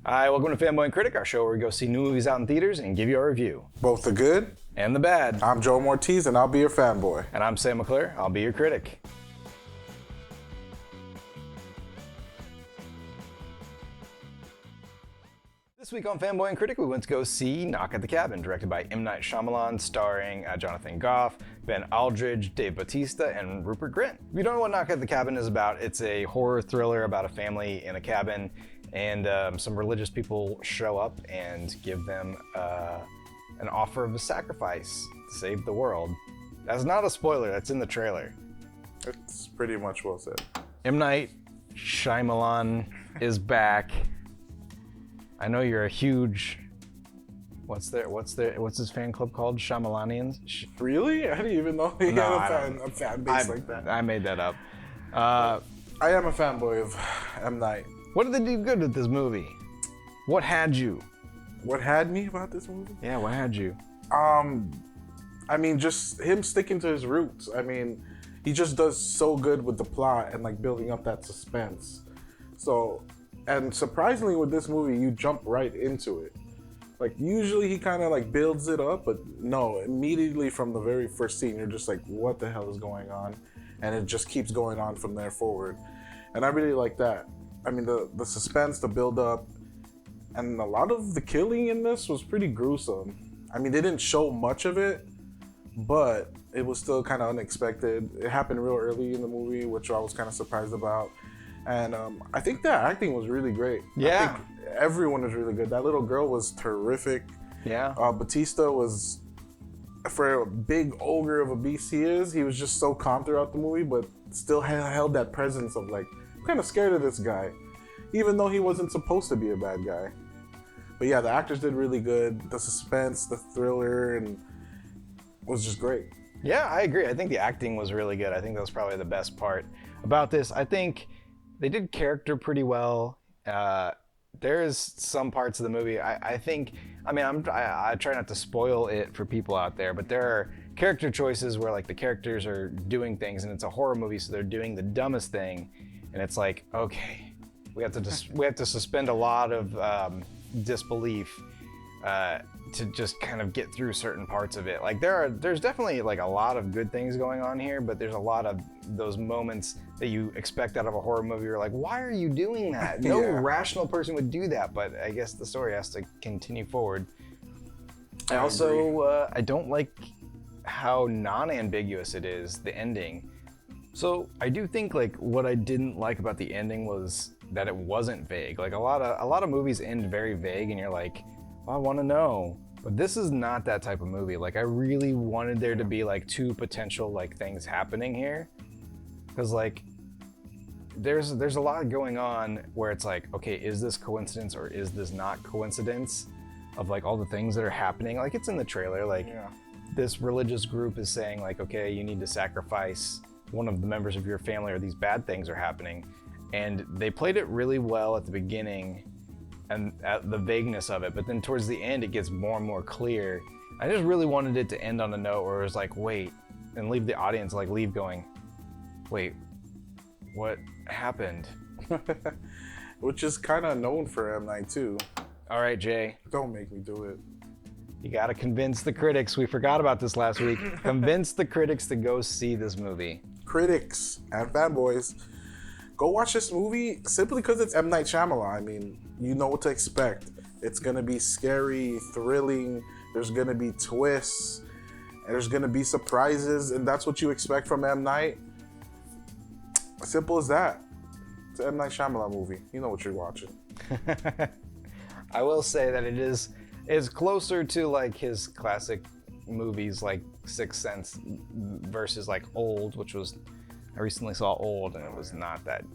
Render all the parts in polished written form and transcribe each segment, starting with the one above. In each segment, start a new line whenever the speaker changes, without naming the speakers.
Hi, welcome to Fanboy Critic, our show where we go see new movies out in theaters and give you our review.
Both the good
and the bad.
I'm Joe Ortiz, and I'll be your fanboy.
And I'm Sam McClure, I'll be your critic. This week on Fanboy and Critic, we went to go see Knock at the Cabin, directed by M. Night Shyamalan, starring Jonathan Goff, Ben Aldridge, Dave Bautista, and Rupert Grint. If you don't know what Knock at the Cabin is about, it's a horror thriller about a family in a cabin, and some religious people show up and give them an offer of a sacrifice to save the world. That's not a spoiler, that's in the trailer.
It's pretty much well said.
M. Night Shyamalan is back. I know you're a huge, what's his fan club called? Shyamalanians?
Really? I didn't even know he had a fan base like that.
I made that up.
I am a fanboy of M. Night.
What did they do good with this movie? What had you?
What had me about this movie?
Yeah, what had you?
I mean, just him sticking to his roots. I mean, he just does so good with the plot and like building up that suspense. So, and surprisingly with this movie, you jump right into it. Like usually he kind of like builds it up, but no, immediately from the very first scene, you're just like, what the hell is going on? And it just keeps going on from there forward. And I really like that. I mean, the suspense, the build up, and a lot of the killing in this was pretty gruesome. I mean, they didn't show much of it, but it was still kind of unexpected. It happened real early in the movie, which I was kind of surprised about. And I think the acting was really great.
Yeah.
I think everyone was really good. That little girl was terrific.
Yeah.
Batista was, for a big ogre of a beast he is, he was just so calm throughout the movie, but still held that presence of like, I'm kind of scared of this guy, even though he wasn't supposed to be a bad guy. But yeah, the actors did really good. The suspense, the thriller, and was just great.
Yeah, I agree. I think the acting was really good. I think that was probably the best part about this. I think they did character pretty well. There's some parts of the movie, I try not to spoil it for people out there, but there are character choices where like the characters are doing things and it's a horror movie, so they're doing the dumbest thing. And it's like, okay, we have to suspend a lot of disbelief to just kind of get through certain parts of it. Like there's definitely like a lot of good things going on here, but there's a lot of those moments that you expect out of a horror movie. You're like, why are you doing that? No rational person would do that, but I guess the story has to continue forward. I also I don't like how non-ambiguous it is, the ending. So I do think like what I didn't like about the ending was that it wasn't vague. Like a lot of movies end very vague and you're like, well, I want to know. But this is not that type of movie. Like I really wanted there to be like two potential like things happening here. Cause like there's a lot going on where it's like, okay, is this coincidence or is this not coincidence of like all the things that are happening? Like it's in the trailer, like this religious group is saying like, okay, you need to sacrifice one of the members of your family or these bad things are happening. And they played it really well at the beginning and at the vagueness of it, but then towards the end it gets more and more clear. I just really wanted it to end on a note where it was like, wait, and leave the audience like leave going, wait, what happened?
Which is kind of known for M. Night too.
All right, Jay.
Don't make me do it.
You gotta convince the critics. We forgot about this last week. Convince the critics to go see this movie.
Critics and fanboys, go watch this movie simply because it's M. Night Shyamalan. I mean, you know what to expect. It's gonna be scary, thrilling. There's gonna be twists. And there's gonna be surprises, and that's what you expect from M. Night. Simple as that. It's an M. Night Shyamalan movie. You know what you're watching.
I will say that it's closer to like his classic movies like Sixth Sense versus like Old, which was, I recently saw Old and it was not that.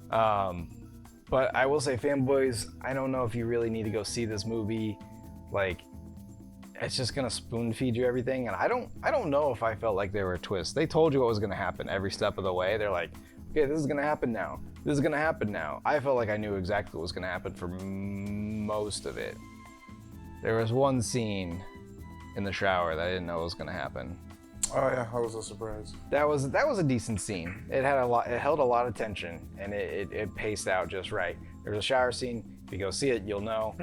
But I will say, fanboys, I don't know if you really need to go see this movie. Like, it's just gonna spoon feed you everything, and I don't know if I felt like there were twists. They told you what was gonna happen every step of the way. They're like, okay, this is gonna happen now. This is gonna happen now. I felt like I knew exactly what was gonna happen for most of it. There was one scene in the shower that I didn't know was gonna happen.
Oh yeah, I was so surprised.
That was a decent scene. It held a lot of tension, and it paced out just right. There's a shower scene. If you go see it, you'll know.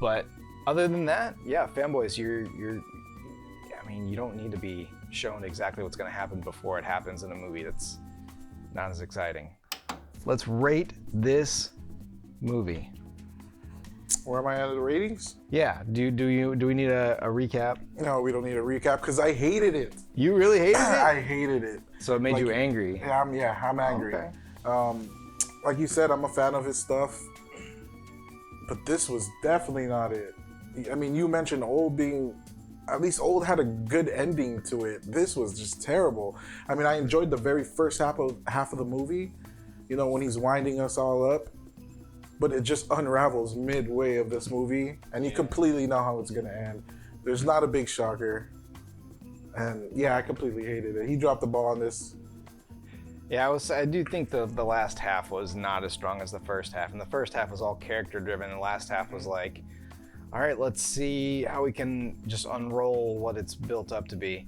But other than that, yeah, fanboys, I mean, you don't need to be shown exactly what's going to happen before it happens in a movie. That's not as exciting. Let's rate this movie.
Where am I at the ratings?
Yeah. Do we need a recap?
No, we don't need a recap because I hated it.
You really hated it?
I hated it.
So it made you angry.
Yeah, I'm angry.
Okay.
Like you said, I'm a fan of his stuff, but this was definitely not it. I mean, you mentioned Old being, at least Old had a good ending to it. This was just terrible. I mean, I enjoyed the very first half of the movie, you know, when he's winding us all up, but it just unravels midway of this movie, and you completely know how it's gonna end. There's not a big shocker, and yeah, I completely hated it. He dropped the ball on this.
Yeah, I do think the last half was not as strong as the first half, and the first half was all character driven, and the last half was like, all right, let's see how we can just unroll what it's built up to be,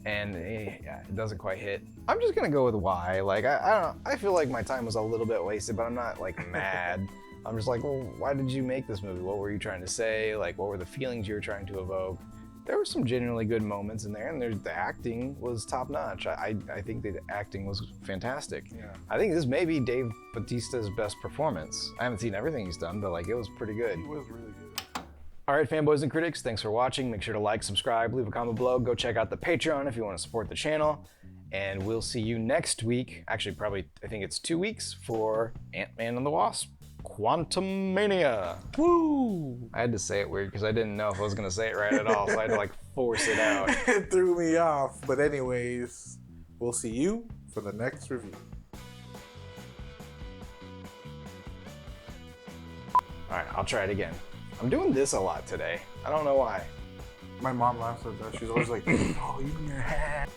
and it doesn't quite hit. I'm just gonna go with why. Like I don't know. I feel like my time was a little bit wasted, but I'm not like mad. I'm just like, well, why did you make this movie? What were you trying to say? Like, what were the feelings you were trying to evoke? There were some genuinely good moments in there, and the acting was top notch. I think the acting was fantastic.
Yeah.
I think this may be Dave Bautista's best performance. I haven't seen everything he's done, but like it was pretty good.
He was really good.
All right, fanboys and critics, thanks for watching. Make sure to like, subscribe, leave a comment below. Go check out the Patreon if you want to support the channel. And we'll see you next week. Actually, probably, I think it's 2 weeks for Ant-Man and the Wasp. Quantumania. Woo! I had to say it weird because I didn't know if I was going to say it right at all, so I had to like force it out.
It threw me off. But anyways, we'll see you for the next review.
All right, I'll try it again. I'm doing this a lot today. I don't know why.
My mom laughs at that. She's always like, oh, you in your head.